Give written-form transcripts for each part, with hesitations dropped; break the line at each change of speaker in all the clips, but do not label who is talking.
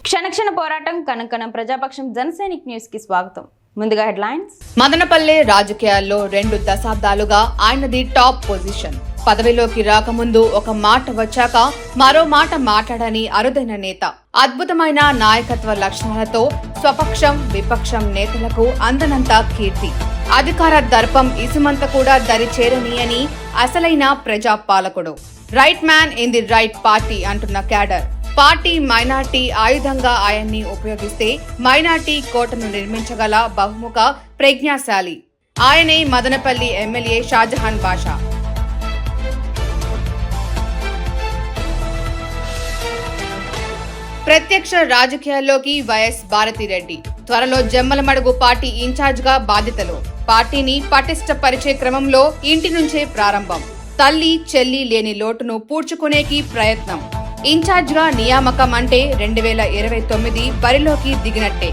క్షణక్షణ పోరాటం కనకనం ప్రజాపక్షం జనసైనిక్ న్యూస్ కి స్వాగతం. ముందుగా హెడ్లైన్స్.
మదనపల్లె రాజకీయాల్లో 2 దశాబ్దాలుగా ఆయనది టాప్ పొజిషన్. పదవిలోకి రాకముందు ఒక మాట వచ్చాక మరో మాట మాట్లాడని అరుదైన నేత. అద్భుతమైన నాయకత్వ లక్షణాలతో స్వపక్షం విపక్షం నేతలకు అందనంత కీర్తి. అధికార దర్పం ఇసుమంత కూడా దరి చేరనీయని అసలైన ప్రజాపాలకుడు. Right man in the right party అంటున్న క్యాడర్. పార్టీ మైనార్టీ ఆయుధంగా ఆయన్ని ఉపయోగిస్తే మైనార్టీ కోటను నిర్మించగల బహుముఖ ప్రజ్ఞాశాలి. ఆయనే మదనపల్లి ఎమ్మెల్యే షాజహాన్ బాషా. ప్రత్యక్ష రాజకీయాల్లోకి వైఎస్ భారతిరెడ్డి. త్వరలో జమ్మలమడుగు పార్టీ ఇన్ఛార్జ్ గా బాధ్యతలు. పార్టీని పటిష్టపరిచే క్రమంలో ఇంటి నుంచే ప్రారంభం. తల్లి చెల్లి లేని లోటును పూడ్చుకునేకి ప్రయత్నం. ఇన్ఛార్జ్ గా నియామకం అంటే 2029 బరిలోకి దిగినట్టే.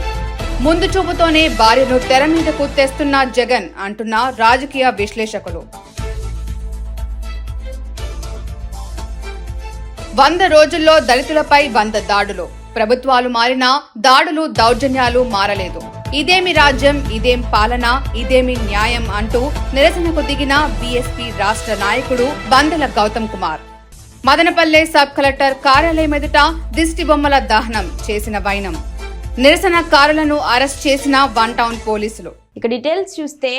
ముందు చూపుతోనే భార్యను తెర మీదకు తెస్తున్న జగన్ అంటున్న రాజకీయ విశ్లేషకులు. 100 రోజుల్లో దళితులపై 100 దాడులు. ప్రభుత్వాలు మారినా దాడులు దౌర్జన్యాలు మారలేదు. ఇదేమి రాజ్యం, ఇదేం పాలన, ఇదేమి న్యాయం అంటూ నిరసనకు దిగిన బీఎస్పీ రాష్ట్ర నాయకుడు బందెల గౌతమ్ కుమార్. మదనపల్లె సబ్ కలెక్టర్ కార్యాలయం ఎదుట దిష్టి బొమ్మల దహనం చేసిన వైనం. నిరసనకారులను అరెస్ట్ చేసిన 1 టౌన్ పోలీసులు.
ఇక డీటెయిల్స్ చూస్తే,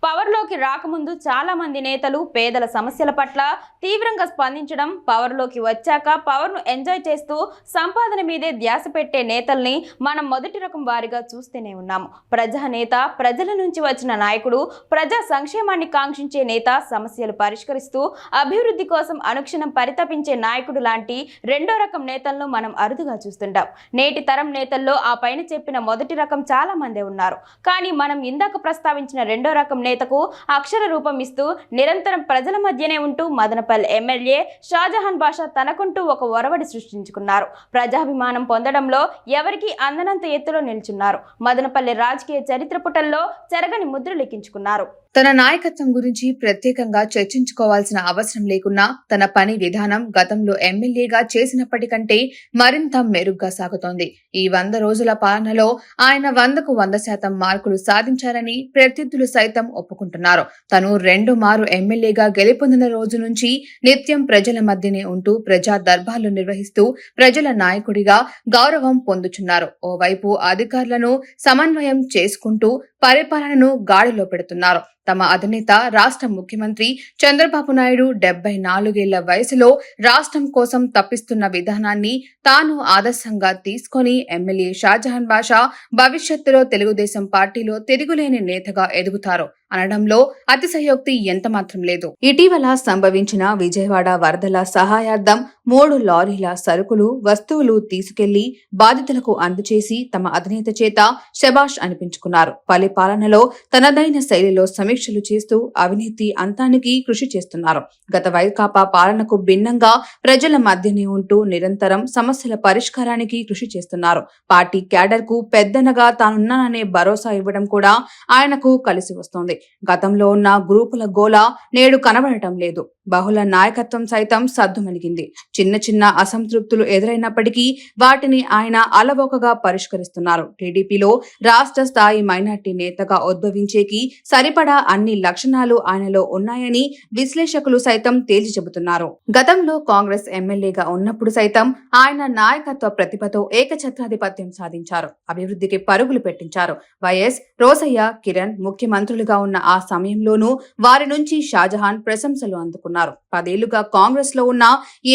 పవర్లోకి రాకముందు చాలా మంది నేతలు పేదల సమస్యల పట్ల తీవ్రంగా స్పందించడం, పవర్లోకి వచ్చాక పవర్ను ఎంజాయ్ చేస్తూ సంపాదన మీదే ధ్యాస పెట్టే నేతల్ని మనం మొదటి రకం వారిగా చూస్తూనే ఉన్నాము. ప్రజానేత, ప్రజల నుంచి వచ్చిన నాయకుడు, ప్రజా సంక్షేమాన్ని కాంక్షించే నేత, సమస్యలు పరిష్కరిస్తూ అభివృద్ధి కోసం అనుక్షణం పరితపించే నాయకుడు లాంటి రెండో రకం నేతలను మనం అరుదుగా చూస్తుంటాం. నేటి తరం నేతల్లో ఆ పైన చెప్పిన మొదటి రకం చాలా మందే ఉన్నారు. కానీ మనం ఇందాక ప్రస్తావించిన రెండో రకం నేతకు అక్షర రూపం ఇస్తూ నిరంతరం ప్రజల మధ్యనే ఉంటూ మదనపల్లి ఎమ్మెల్యే షాజహాన్ బాషా తనకుంటూ ఒక ఒరవడి సృష్టించుకున్నారు. ప్రజాభిమానం పొందడంలో ఎవరికీ అందనంత ఎత్తులో నిల్చున్నారు. మదనపల్లి రాజకీయ చరిత్ర పుటల్లో చెరగని ముద్ర లిఖించుకున్నారు.
తన నాయకత్వం గురించి ప్రత్యేకంగా చర్చించుకోవాల్సిన అవసరం లేకున్నా తన పని విధానం గతంలో ఎమ్మెల్యేగా చేసినప్పటికంటే మరింత మెరుగ్గా సాగుతోంది. ఈ 100 రోజుల పాలనలో ఆయన 100కు 100% మార్కులు సాధించారని ప్రత్యర్థులు సైతం ఒప్పుకుంటున్నారు. తను 2 మారు ఎమ్మెల్యేగా గెలుపొందిన రోజు నుంచి నిత్యం ప్రజల మధ్యనే ఉంటూ ప్రజా దర్బార్లు నిర్వహిస్తూ ప్రజల నాయకుడిగా గౌరవం పొందుచున్నారు. ఓవైపు అధికారులను సమన్వయం చేసుకుంటూ పరిపాలనను గాడిలో పెడుతున్నారు. తమ అధినేత రాష్ట్ర ముఖ్యమంత్రి చంద్రబాబు నాయుడు 74 ఏళ్ల వయసులో రాష్ట్రం కోసం తప్పిస్తున్న విధానాన్ని తాను ఆదర్శంగా తీసుకొని ఎమ్మెల్యే షాజహాన్ బాషా భవిష్యత్తులో తెలుగుదేశం పార్టీలో తిరుగులేని నేతగా ఎదుగుతారు అనడంలో అతిశయోక్తి ఎంతమాత్రం లేదు. ఇటీవల సంభవించిన విజయవాడ వరదల సహాయార్థం 3 లారీల సరుకులు, వస్తువులు తీసుకెళ్లి బాధితులకు అందజేసి తమ అధినేత చేత శబాష్ అనిపించుకున్నారు. పరిపాలనలో తనదైన శైలిలో సమీక్షలు చేస్తూ అవినీతి అంతానికి కృషి చేస్తున్నారు. గత వైకాపా పాలనకు భిన్నంగా ప్రజల మధ్యనే ఉంటూ నిరంతరం సమస్యల పరిష్కారానికి కృషి చేస్తున్నారు. పార్టీ క్యాడర్ కు పెద్దనగా తానున్నాననే భరోసా ఇవ్వడం కూడా ఆయనకు కలిసి వస్తోంది. గతంలో ఉన్న గ్రూపుల గోల నేడు కనబడటం లేదు. బహుళ నాయకత్వం సైతం సద్దుమణిగింది. చిన్న చిన్న అసంతృప్తులు ఎదురైనప్పటికీ వాటిని ఆయన అలవోకగా పరిష్కరిస్తున్నారు. టీడీపీలో రాష్ట్ర స్థాయి మైనార్టీ నేతగా ఉద్భవించేకి సరిపడా అన్ని లక్షణాలు ఆయనలో ఉన్నాయని విశ్లేషకులు సైతం తేల్చి చెబుతున్నారు. గతంలో కాంగ్రెస్ ఎమ్మెల్యేగా ఉన్నప్పుడు సైతం ఆయన నాయకత్వ ప్రతిభతో ఏకఛత్రాధిపత్యం సాధించారు. అభివృద్ధికి పరుగులు పెట్టించారు. వైఎస్, రోసయ్య, కిరణ్ ముఖ్యమంత్రులుగా ఉన్న ఆ సమయంలోనూ వారి నుంచి షాజహాన్ ప్రశంసలు అందుకున్నారు. 10 ఏళ్లుగా కాంగ్రెస్ లో ఉన్న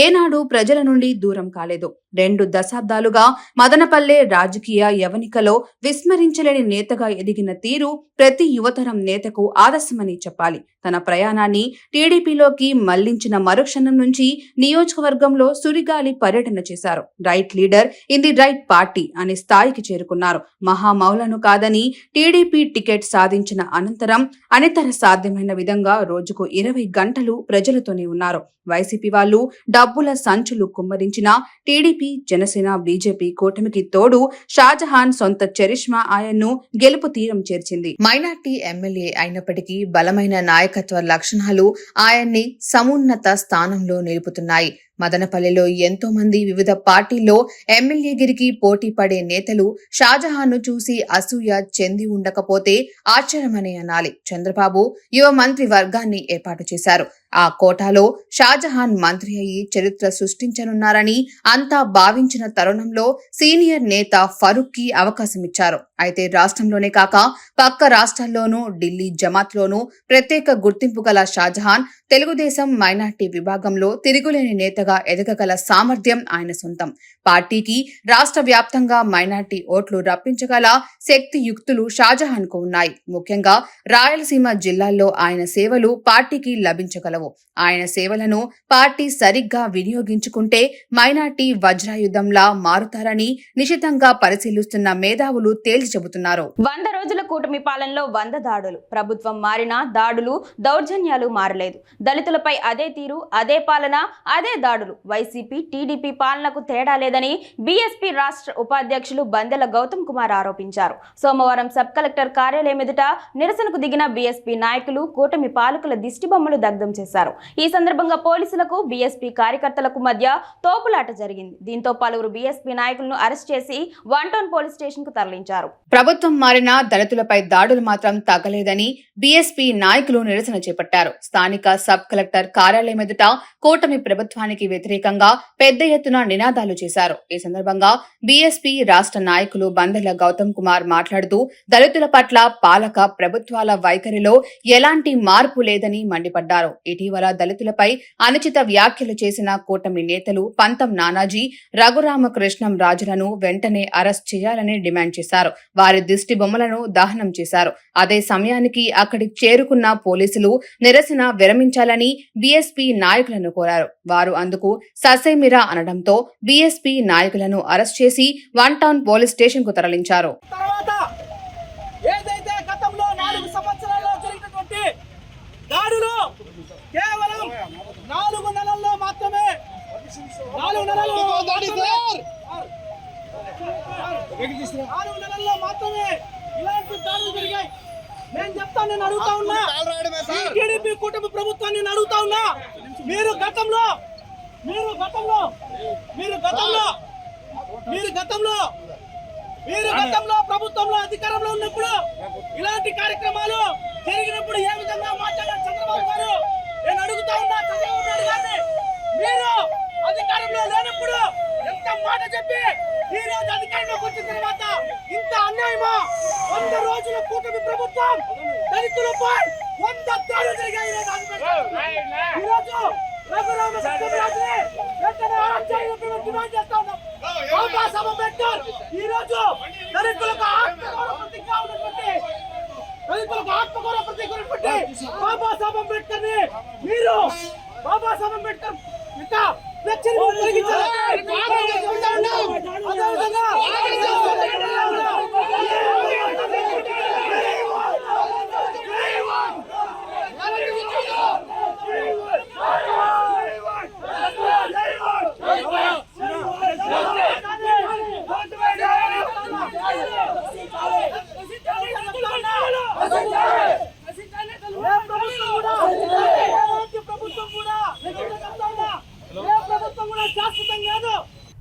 ఏనాడు ప్రజల నుండి దూరం కాలేదు. 2 దశాబ్దాలుగా మదనపల్లె రాజకీయ యవనికలో విస్మరించలేని నేతగా ఎదిగిన తీరు ప్రతి యువతరం నేతకు ఆదర్శమని చెప్పాలి. తన ప్రయాణాన్ని టీడీపీలోకి మళ్లించిన మరుక్షణం నుంచి నియోజకవర్గంలో సురిగాలి పర్యటన చేశారు. Right leader in the right party అనే స్థాయికి చేరుకున్నారు. మహామౌలను కాదని టీడీపీ టికెట్ సాధించిన అనంతరం అనితర సాధ్యమైన విధంగా రోజుకు 20 గంటలు ప్రజలతోనే ఉన్నారు. వైసీపీ వాళ్ళు డబ్బుల సంచులు కుమ్మరించిన టీడీపీ, జనసేన, బీజేపీ కూటమికి తోడు షాజహాన్ సొంత చరిష్మా ఆయన్ను గెలుపు తీరం చేర్చింది. మైనార్టీ ఎమ్మెల్యే అయినప్పటికీ బలమైన నాయకత్వ లక్షణాలు ఆయన్ని సమున్నత స్థానంలో నిలుపుతున్నాయి. మదనపల్లిలో ఎంతో మంది వివిధ పార్టీల్లో ఎమ్మెల్యేగిరికి పోటీ పడే నేతలు షాజహాన్ ను చూసి అసూయ చెంది ఉండకపోతే ఆశ్చర్యమనే అనాలి. చంద్రబాబు యువ మంత్రి వర్గాన్ని ఏర్పాటు చేశారు. ఆ కోటాలో షాజహాన్ మంత్రి అయి చరిత్ర సృష్టించనున్నారని అంతా భావించిన తరుణంలో సీనియర్ నేత ఫరూక్ కి అవకాశమిచ్చారు. అయితే రాష్ట్రంలోనే కాక పక్క రాష్ట్రాల్లోనూ ఢిల్లీ జమాత్ లోనూ ప్రత్యేక గుర్తింపు గల షాజహాన్ తెలుగుదేశం మైనార్టీ విభాగంలో తిరుగులేని నేతగా ఎదగగల సామర్థ్యం ఆయన సొంతం. పార్టీకి రాష్ట్ర వ్యాప్తంగా మైనార్టీ ఓట్లు రప్పించగల శక్తి యుక్తులు షాజహాన్ కు ఉన్నాయి. ముఖ్యంగా రాయలసీమ జిల్లాల్లో ఆయన సేవలు పార్టీకి లభించగలవు. ఆయన సేవలను పార్టీ సరిగ్గా వినియోగించుకుంటే మైనార్టీ వజ్రాయుధంలా మారుతారని నిశితంగా పరిశీలిస్తున్న మేధావులు తేల్చి చెబుతున్నారు.
100 రోజుల కూటమి పాలనలో 100 దాడులు. ప్రభుత్వం మారినా దాడులు దౌర్జన్యాలు మారలేదు. దళితులపై అదే తీరు, అదే పాలన, అదే దాడులు. వైసీపీ టీడీపీ పాలనకు తేడా లేదని బీఎస్పీ రాష్ట్ర ఉపాధ్యక్షులు బందెల గౌతమ్ కుమార్ ఆరోపించారు. సోమవారం సబ్ కలెక్టర్ కార్యాలయం ఎదుట నిరసనకు దిగిన బీఎస్పీ నాయకులు కూటమి పాలకుల దిష్టిబొమ్మలు దగ్ధం చేశారు. ఈ సందర్భంగా పోలీసులకు బీఎస్పీ కార్యకర్తలకు మధ్య తోపులాట జరిగింది. దీంతో పలువురు బీఎస్పీ నాయకులను అరెస్ట్ చేసి 1 టౌన్ పోలీస్ స్టేషన్ కు తరలించారు.
ప్రభుత్వం మారినా దళితులపై దాడులు మాత్రం తగ్గలేదని బీఎస్పీ నాయకులు నిరసన చేపట్టారు. స్థానిక సబ్ కలెక్టర్ కార్యాలయం ఎదుట కూటమి ప్రభుత్వానికి వ్యతిరేకంగా పెద్ద ఎత్తున నినాదాలు చేశారు. ఈ సందర్భంగా బీఎస్పీ రాష్ట్ర నాయకులు బందెల గౌతమ్ కుమార్ మాట్లాడుతూ దళితుల పట్ల పాలక ప్రభుత్వాల వైఖరిలో ఎలాంటి మార్పు లేదని మండిపడ్డారు. ఇటీవల దళితులపై అనుచిత వ్యాఖ్యలు చేసిన కూటమి నేతలు పంతం నానాజీ, రఘురామకృష్ణం రాజులను వెంటనే అరెస్ట్ చేయాలని డిమాండ్ చేశారు. వారి దిష్టి బొమ్మలను దహనం చేశారు. అదే సమయానికి అక్కడికి చేరుకున్న పోలీసులు నిరసన విరమించాలని బీఎస్పీ నాయకులను కోరారు. వారు అందుకు ససేమిరా అనడంతో బీఎస్పీ నాయకులను అరెస్ట్ చేసి 1 టౌన్ పోలీస్ స్టేషన్ కు తరలించారు.
కేవలం 4 నెలల్లో మాత్రమే 4 నెలల్లో మాత్రమే ఇలాంటి దాడులు జరిగాయి. నేను చెప్తాను, నేను అడుగుతా ఉన్నా టీడీపీ కుటుంబ ప్రభుత్వాన్ని నేను అడుగుతా ఉన్నా, మీరు గతంలో ప్రభుత్వంలో అధికారంలో ఉన్నప్పుడు ఇలాంటి కార్యక్రమాలు జరిగినప్పుడు ఏ విధంగా మాట్లాడారు చంద్రబాబు గారు? నేను అడుగుతా ఉన్నా చంద్రబాబు నాయుడు గారిని, మీరు అధికారంలో లేనప్పుడు ఎంత మాట చెప్పి ఈ రోజు అధికారంలోకి వచ్చిన తర్వాత ఇంత అన్యాయమా? 100 రోజుల కూటమి ప్రభుత్వం దళితులపై 100 దాడులు జరిగాయి. ఈ రోజు రఘురామకృష్ణరాజుని వెంటనే అరెస్ట్ చేయాలని డిమాండ్ చేస్తా ఉన్నాం. బాబాసాహెబ్ అంబేద్కర్ ఈ రోజు దళితులకు ఆత్మగౌరవ ప్రతీకగా ఉన్నటువంటి బాబాసాహెబ్ అంబేద్కర్ ని మీరు బాబాసాహెబ్ అంబేద్కర్ ఇంకా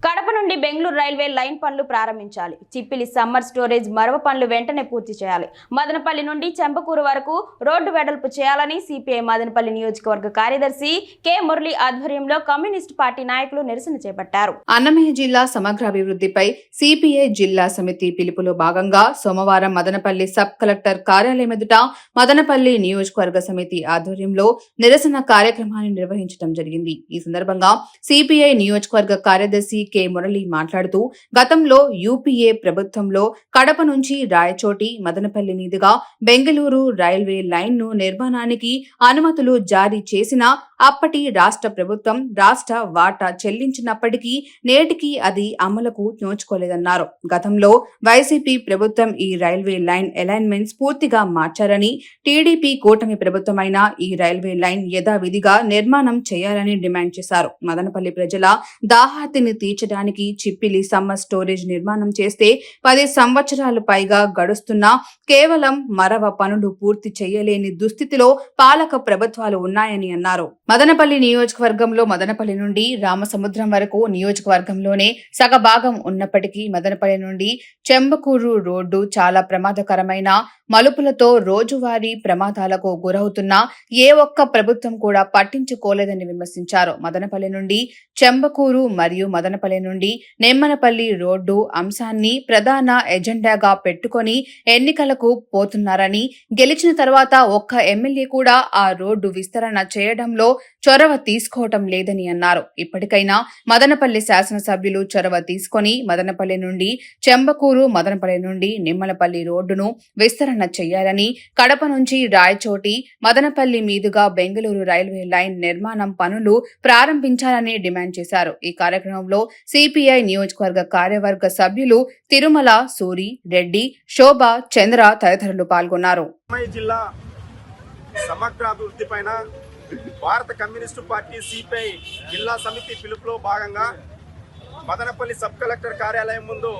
కడప నుండి బెంగళూరు రైల్వే లైన్ పనులు ప్రారంభించాలి. చిప్పిలి సమ్మర్ స్టోరేజ్ మరవ పనులు వెంటనే పూర్తి చేయాలి. మదనపల్లి నుండి చెంపకూరు వరకు రోడ్డు వెడల్పు చేయాలని సిపిఐ మదనపల్లి నియోజకవర్గ కార్యదర్శి కె మురళి ఆధ్వర్యంలో కమ్యూనిస్టు పార్టీ నాయకులు నిరసన చేపట్టారు.
అన్నమయ్య జిల్లా సమగ్రాభివృద్ధిపై సిపిఐ జిల్లా సమితి పిలుపులో భాగంగా సోమవారం మదనపల్లి సబ్ కలెక్టర్ కార్యాలయం ఎదుట మదనపల్లి నియోజకవర్గ సమితి ఆధ్వర్యంలో నిరసన కార్యక్రమాన్ని నిర్వహించడం జరిగింది. ఈ సందర్భంగా సిపిఐ నియోజకవర్గ కార్యదర్శి కె మురళి మాట్లాడుతూ గతంలో యూపీఏ ప్రభుత్వంలో కడప నుంచి రాయచోటి మదనపల్లి మీదుగా బెంగళూరు రైల్వే లైన్ ను నిర్మాణానికి అనుమతులు జారీ చేసిన అప్పటి రాష్ట్ర ప్రభుత్వం రాష్ట్ర వాటా చెల్లించినప్పటికీ నేటికి అది అమలుకు నోచుకోలేదన్నారు. గతంలో వైసీపీ ప్రభుత్వం ఈ రైల్వే లైన్ అలైన్మెంట్స్ పూర్తిగా మార్చారని, టీడీపీ కూటమి ప్రభుత్వమైన ఈ రైల్వే లైన్ యథావిధిగా నిర్మాణం చేయాలని డిమాండ్ చేశారు. మదనపల్లి ప్రజల దాహార్తిని తీర్చడానికి చిప్పిలి సమ్మర్ స్టోరేజ్ స్టోరేజ్ నిర్మాణం చేస్తే 10 సంవత్సరాలు పైగా గడుస్తున్నా కేవలం మరవ పనులు పూర్తి చేయలేని దుస్థితిలో పాలక ప్రభుత్వాలు ఉన్నాయని అన్నారు. మదనపల్లి నియోజకవర్గంలో మదనపల్లి నుండి రామసముద్రం వరకు నియోజకవర్గంలోనే సగభాగం ఉన్నప్పటికీ మదనపల్లి నుండి చెంబకూరు రోడ్డు చాలా ప్రమాదకరమైన మలుపులతో రోజువారీ ప్రమాదాలకు గురవుతున్నా ఏ ఒక్క ప్రభుత్వం కూడా పట్టించుకోలేదని విమర్శించారు. మదనపల్లి నుండి చెంబకూరు మరియు మదనపల్లి నుండి నెమ్మనపల్లి రోడ్డు అంశాన్ని ప్రధాన ఎజెండాగా పెట్టుకొని ఎన్నికలకు పోతున్నారని, గెలిచిన తర్వాత ఒక్క ఎమ్మెల్యే కూడా ఆ రోడ్డు విస్తరణ చేయడంలో చొరవ తీసుకోవటం లేదని అన్నారు. ఇప్పటికైనా మదనపల్లి శాసనసభ్యులు చొరవ తీసుకొని మదనపల్లి నుండి చెంబకూరు, మదనపల్లి నుండి నిమ్మలపల్లి రోడ్డును విస్తరణ చేయాలని, కడప నుంచి రాయచోటి, మదనపల్లి మీదుగా బెంగళూరు రైల్వే లైన్ నిర్మాణం పనులు ప్రారంభించాలని డిమాండ్ చేశారు. ఈ కార్యక్రమంలో సిపిఐ నియోజకవర్గ కార్యవర్గ సభ్యులు తిరుమల, సూరి, రెడ్డి, శోభ, చంద్ర తదితరులు పాల్గొన్నారు.
జిల్లా సమగ్ర అభివృద్ధి పైన భారత కమ్యూనిస్టు పార్టీ సిపిఐ జిల్లా సమితి పిలుపులో భాగంగా మదనపల్లి సబ్ కలెక్టర్ కార్యాలయం ముందు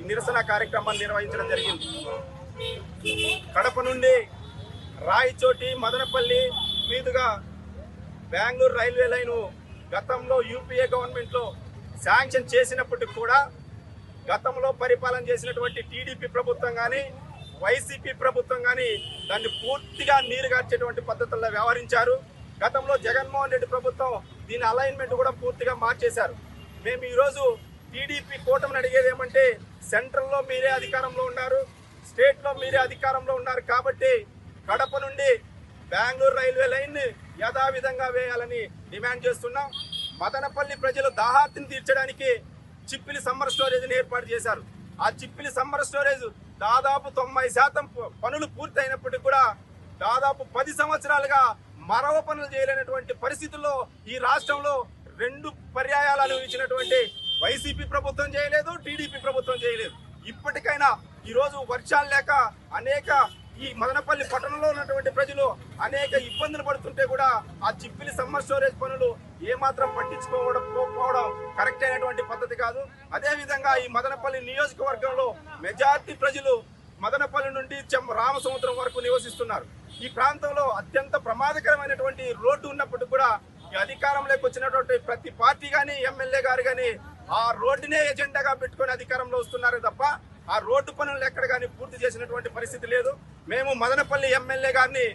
నిరసన కార్యక్రమాన్ని నిర్వహించడం జరిగింది. కడప నుండి రాయచోటి, మదనపల్లి మీదుగా బెంగళూరు రైల్వే లైను గతంలో యూపీఏ గవర్నమెంట్లో శాంక్షన్ చేసినప్పటికి కూడా గతంలో పరిపాలన చేసినటువంటి టీడీపీ ప్రభుత్వం కానీ వైసీపీ ప్రభుత్వం కానీ దాన్ని పూర్తిగా నీరుగార్చేటువంటి పద్ధతుల్లో వ్యవహరించారు. గతంలో జగన్మోహన్ రెడ్డి ప్రభుత్వం దీని అలైన్మెంట్ కూడా పూర్తిగా మార్చేశారు. మేము ఈరోజు టీడీపీ కూటమిని అడిగేది ఏమంటే, సెంట్రల్లో మీరే అధికారంలో ఉన్నారు, స్టేట్లో మీరే అధికారంలో ఉన్నారు కాబట్టి కడప నుండి బెంగళూరు రైల్వే లైన్ యథావిధంగా వేయాలని డిమాండ్ చేస్తున్నాం. మదనపల్లి ప్రజలు దాహార్తిని తీర్చడానికి చిప్పిలి సమ్మర్ స్టోరేజ్ని ఏర్పాటు చేశారు. ఆ చిప్పిలి సమ్మర్ స్టోరేజ్ దాదాపు 90% పనులు పూర్తి అయినప్పటికీ కూడా దాదాపు 10 సంవత్సరాలుగా మరవ పనులు చేయలేనటువంటి పరిస్థితుల్లో ఈ రాష్ట్రంలో 2 పర్యాయాలు అనుభవించినటువంటి వైసీపీ ప్రభుత్వం చేయలేదు, టీడీపీ ప్రభుత్వం చేయలేదు. ఇప్పటికైనా ఈరోజు వర్షాలు లేక అనేక ఈ మదనపల్లి పట్టణంలో ఉన్నటువంటి ప్రజలు అనేక ఇబ్బందులు పడుతుంటే కూడా ఆ చిప్పిలి సమ్మర్ స్టోరేజ్ పనులు ఏమాత్రం పట్టించుకోవడం కరెక్ట్ అయినటువంటి పద్ధతి కాదు. అదేవిధంగా ఈ మదనపల్లి నియోజకవర్గంలో మెజార్టీ ప్రజలు మదనపల్లి నుండి రామసముద్రం వరకు నివసిస్తున్నారు. ఈ ప్రాంతంలో అత్యంత ప్రమాదకరమైనటువంటి రోడ్డు ఉన్నప్పటికీ కూడా ఈ అధికారంలోకి వచ్చినటువంటి ప్రతి పార్టీ కానీ ఎమ్మెల్యే గారు కానీ ఆ రోడ్డునే ఎజెండాగా పెట్టుకొని అధికారంలో వస్తున్నారు తప్ప ఆ రోడ్డు పనులు ఎక్కడ కానీ పూర్తి చేసినటువంటి పరిస్థితి లేదు. మేము మదనపల్లి ఎమ్మెల్యే గారిని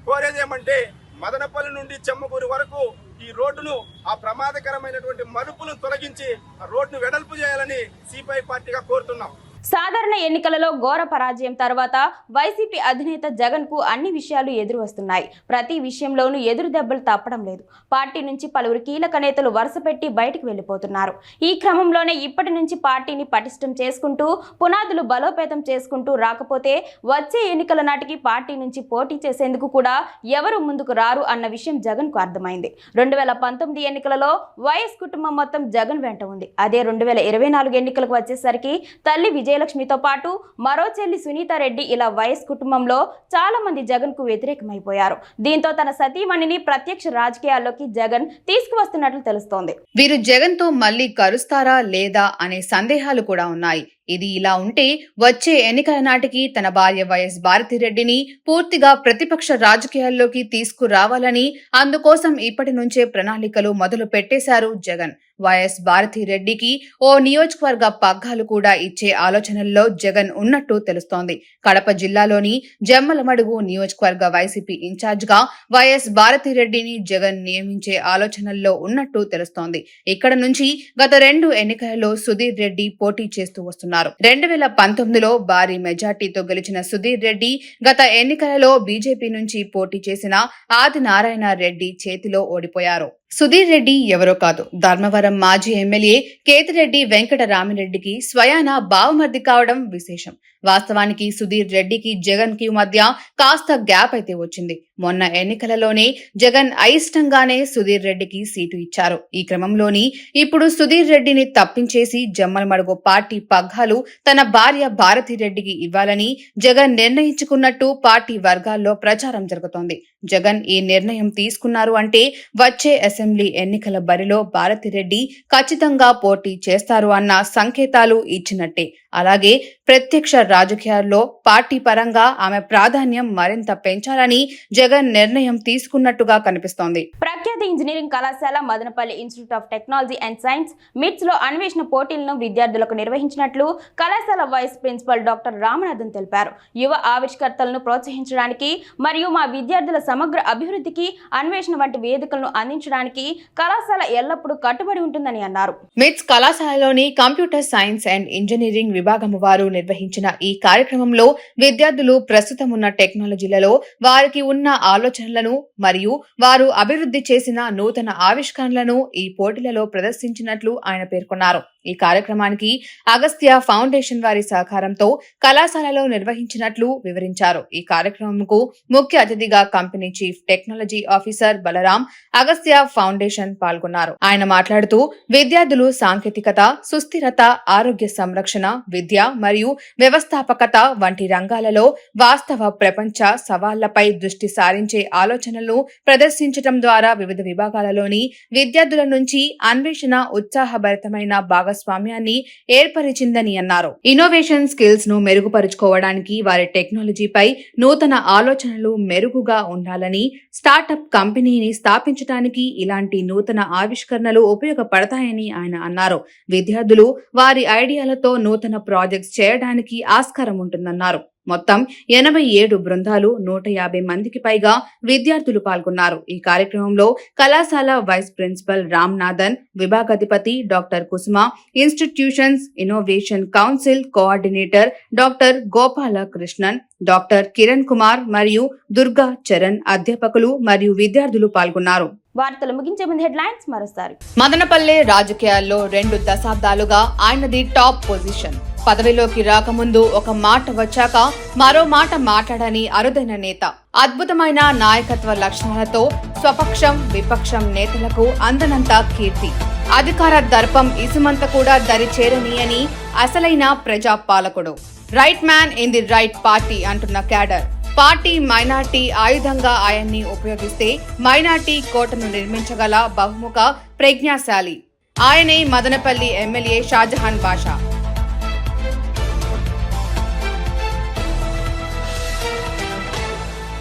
కోరేది ఏమంటే, మదనపల్లి నుండి చెమ్మకూరు వరకు ఈ రోడ్డును ఆ ప్రమాదకరమైనటువంటి మలుపులను తొలగించి ఆ రోడ్డును వెడల్పు చేయాలని సిపిఐ పార్టీగా కోరుతున్నాం.
సాధారణ ఎన్నికలలో ఘోర పరాజయం తర్వాత వైసీపీ అధినేత జగన్ కు అన్ని విషయాలు ఎదురు వస్తున్నాయి. ప్రతి విషయంలోనూ ఎదురు దెబ్బలు తప్పడం లేదు. పార్టీ నుంచి పలువురు కీలక నేతలు వరుసపెట్టి బయటకు వెళ్లిపోతున్నారు. ఈ క్రమంలోనే ఇప్పటి నుంచి పార్టీని పటిష్టం చేసుకుంటూ పునాదులు బలోపేతం చేసుకుంటూ రాకపోతే వచ్చే ఎన్నికల నాటికి పార్టీ నుంచి పోటీ చేసేందుకు కూడా ఎవరు ముందుకు రారు అన్న విషయం జగన్ కు అర్థమైంది. 2019 ఎన్నికలలో వైఎస్ కుటుంబం మొత్తం జగన్ వెంట ఉంది. అదే 2024 ఎన్నికలకు వచ్చేసరికి తల్లి విజయలక్ష్మితో పాటు మరో చెల్లి సునీతారెడ్డి ఇలా వైఎస్ కుటుంబంలో చాలా మంది జగన్ కు వ్యతిరేకమైపోయారు. దీంతో తన సతీమణిని ప్రత్యక్ష రాజకీయాల్లోకి జగన్ తీసుకువస్తున్నట్లు తెలుస్తోంది.
వీరు జగన్ తో మళ్లీ కలుస్తారా లేదా అనే సందేహాలు కూడా ఉన్నాయి. ఇది ఇలా ఉంటే వచ్చే ఎన్నికల నాటికి తన భార్య వైఎస్ భారతిరెడ్డిని పూర్తిగా ప్రతిపక్ష రాజకీయాల్లోకి తీసుకురావాలని అందుకోసం ఇప్పటి నుంచే ప్రణాళికలు మొదలు పెట్టేశారు జగన్. వైఎస్ భారతిరెడ్డికి ఓ నియోజకవర్గ పగ్గాలు కూడా ఇచ్చే ఆలోచనల్లో జగన్ ఉన్నట్టు తెలుస్తోంది. కడప జిల్లాలోని జమ్మలమడుగు నియోజకవర్గ వైసీపీ ఇన్ఛార్జ్ గా వైఎస్ భారతిరెడ్డిని జగన్ నియమించే ఆలోచనల్లో ఉన్నట్టు తెలుస్తోంది. ఇక్కడ నుంచి గత 2 ఎన్నికలలో సుధీర్ రెడ్డి పోటీ చేస్తూ వస్తున్నారు. 2019లో భారీ మెజార్టీతో గెలిచిన సుధీర్ రెడ్డి గత ఎన్నికలలో బీజేపీ నుంచి పోటీ చేసిన ఆదినారాయణ రెడ్డి చేతిలో ఓడిపోయారు. సుధీర్ రెడ్డి ఎవరో కాదు, ధర్మవరం మాజీ ఎమ్మెల్యే కేతిరెడ్డి వెంకటరామిరెడ్డికి స్వయాన బావమర్ది కావడం విశేషం. వాస్తవానికి సుధీర్ రెడ్డికి జగన్ కి మధ్య కాస్త గ్యాప్ అయితే వచ్చింది. మొన్న ఎన్నికలలోనే జగన్ అయిష్టంగానే సుధీర్ రెడ్డికి సీటు ఇచ్చారు. ఈ క్రమంలోని ఇప్పుడు సుధీర్ రెడ్డిని తప్పించేసి జమ్మలమడుగు పార్టీ పగ్గాలు తన భార్య భారతిరెడ్డికి ఇవ్వాలని జగన్ నిర్ణయించుకున్నట్టు పార్టీ వర్గాల్లో ప్రచారం జరుగుతోంది. జగన్ ఈ నిర్ణయం తీసుకున్నారు అంటే వచ్చే అసెంబ్లీ ఎన్నికల బరిలో భారతిరెడ్డి ఖచ్చితంగా పోటీ చేస్తారు అన్న సంకేతాలు ఇచ్చినట్టే. అలాగే ప్రత్యక్ష రాజకీయాల్లో పార్టీ పరంగా ఆమె ప్రాధాన్యం మరింత పెంచాలని జగన్ నిర్ణయం తీసుకున్నట్టుగా కనిపిస్తోంది.
ప్రఖ్యాత ఇంజనీరింగ్ కళాశాల Madanapalle institute of technology and science మిట్స్ లో అన్వేషణ పోటీలను విద్యార్థులకు నిర్వహించినట్లు కళాశాల వైస్ ప్రిన్సిపల్ డాక్టర్ రామనాథన్ తెలిపారు. యువ ఆవిష్కర్తలను ప్రోత్సహించడానికి మరియు మా విద్యార్థుల సమగ్ర అభివృద్ధికి అన్వేషణ వంటి వేదికలను అందించడానికి కళాశాల ఎల్లప్పుడూ కట్టుబడి ఉంటుందని అన్నారు.
మిట్స్ కళాశాలలోని కంప్యూటర్ సైన్స్ అండ్ ఇంజనీరింగ్ విభాగము వారు నిర్వహించిన ఈ కార్యక్రమంలో విద్యార్థులు ప్రస్తుతం ఉన్న టెక్నాలజీలలో వారికి ఉన్న ఆలోచనలను మరియు వారు అభివృద్ధి చేసిన నూతన ఆవిష్కరణలను ఈ పోటీలలో ప్రదర్శించినట్లు ఆయన పేర్కొన్నారు. ఈ కార్యక్రమానికి అగస్త్య ఫౌండేషన్ వారి సహకారంతో కళాశాలలో నిర్వహించినట్లు వివరించారు. ఈ కార్యక్రమంకు ముఖ్య అతిథిగా company chief technology officer Balaram Agastya foundation పాల్గొన్నారు. ఆయన మాట్లాడుతూ విద్యార్థులు సాంకేతికత, సుస్థిరత, ఆరోగ్య సంరక్షణ, విద్య మరియు వ్యవస్థాపకత వంటి రంగాలలో వాస్తవ ప్రపంచ సవాళ్లపై దృష్టి సారించే ఆలోచనలు ప్రదర్శించడం ద్వారా వివిధ విభాగాలలోని విద్యార్థుల నుంచి అన్వేషణ ఉత్సాహభరితమైన భాగస్వామ్యాన్ని ఏర్పరిచిందని అన్నారు. ఇన్నోవేషన్ స్కిల్స్ ను మెరుగుపరుచుకోవడానికి వారి టెక్నాలజీపై నూతన ఆలోచనలు మెరుగుగా ఉండాలని, స్టార్టప్ కంపెనీని స్థాపించడానికి ఇలాంటి నూతన ఆవిష్కరణలు ఉపయోగపడతాయని ఆయన అన్నారు. విద్యార్థులు వారి ఐడియాలతో నూతన ప్రాజెక్ట్స్ చేయడానికి ఆస్కారం ఉంటుందన్నారు. మొత్తం 87 బృందాలు, 150 మందికి పైగా విద్యార్థులు పాల్గొన్నారు. ఈ కార్యక్రమంలో కళాశాల వైస్ ప్రిన్సిపల్ రామ్నాథన్, విభాగాధిపతి doctor Kusuma, institutions innovation council coordinator doctor Gopala Krishnan, doctor Kiran Kumar మరియు దుర్గా చరణ్ అధ్యాపకులు మరియు విద్యార్థులు పాల్గొన్నారు.
వార్తలు ముగించే ముందు హెడ్లైన్స్ మరోసారి.
మదనపల్లె రాజకీయాల్లో 2 దశాబ్దాలుగా ఆయనది టాప్ పొజిషన్. పదవిలోకి రాకముందు ఒక మాట వచ్చాక మరో మాట మాట్లాడని అరుదైన నేత. అద్భుతమైన నాయకత్వ లక్షణాలతో స్వపక్షం, విపక్షం నేతలకు అందనంత కీర్తి. అధికార దర్పం ఇసుమంత కూడా దరి చేరనీయని అసలైన ప్రజాపాలకుడు. Right man in the right party అంటున్న క్యాడర్. పార్టీ మైనార్టీ ఆయుధంగా ఆయన్ని ఉపయోగిస్తే మైనార్టీ కోటను నిర్మించగల బహుముఖ ప్రజ్ఞాశాలి. ఆయనే మదనపల్లి ఎమ్మెల్యే షాజహాన్ బాషా.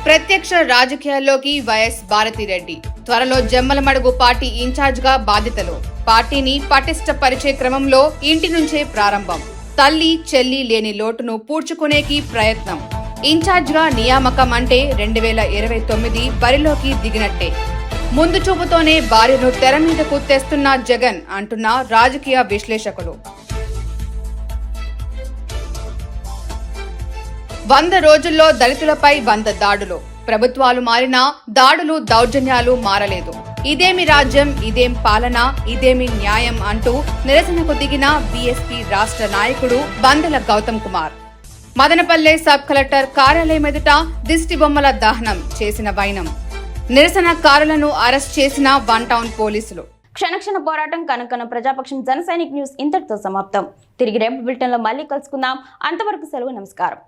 ప్రత్యక్ష రాజకీయాల్లోకి వైఎస్ భారతిరెడ్డి. త్వరలో జమ్మలమడుగు పార్టీ ఇన్ఛార్జ్ గా బాధ్యతలు. పార్టీని పటిష్టపరిచే క్రమంలో ఇంటి నుంచే ప్రారంభం. తల్లి చెల్లి లేని లోటును పూడ్చుకునేకి ప్రయత్నం. ఇన్ఛార్జ్ గా నియామకం అంటే 2029 బరిలోకి దిగినట్టే. ముందు చూపుతోనే భార్యను తెర మీదకు తెస్తున్న జగన్ అంటున్న రాజకీయ విశ్లేషకులు. 100 రోజుల్లో దళితులపై 100 దాడులు. ప్రభుత్వాలు మారినా దాడులు, దౌర్జన్యాలు మారలేదు. ఇదేమి రాజ్యం, ఇదేం పాలన, ఇదేమి న్యాయం అంటూ నిరసనకు దిగిన బీఎస్పీ రాష్ట్ర నాయకుడు బందెల గౌతమ్ కుమార్. మదనపల్లె సబ్ కలెక్టర్ కార్యాలయం ఎదుట దిష్టి బొమ్మల దహనం చేసిన వైనం. నిరసనకారులను అరెస్ట్ చేసిన 1 టౌన్ పోలీసులు.
క్షణక్షణ పోరాటం కనుకన ప్రజాపక్షం జన సైనిక్ న్యూస్ ఇంతటితో సమాప్తం. తిరిగి రేపు బులెటిన్ లో మళ్ళీ కలుసుకుందాం. అంతవరకు సెలవు. నమస్కారం.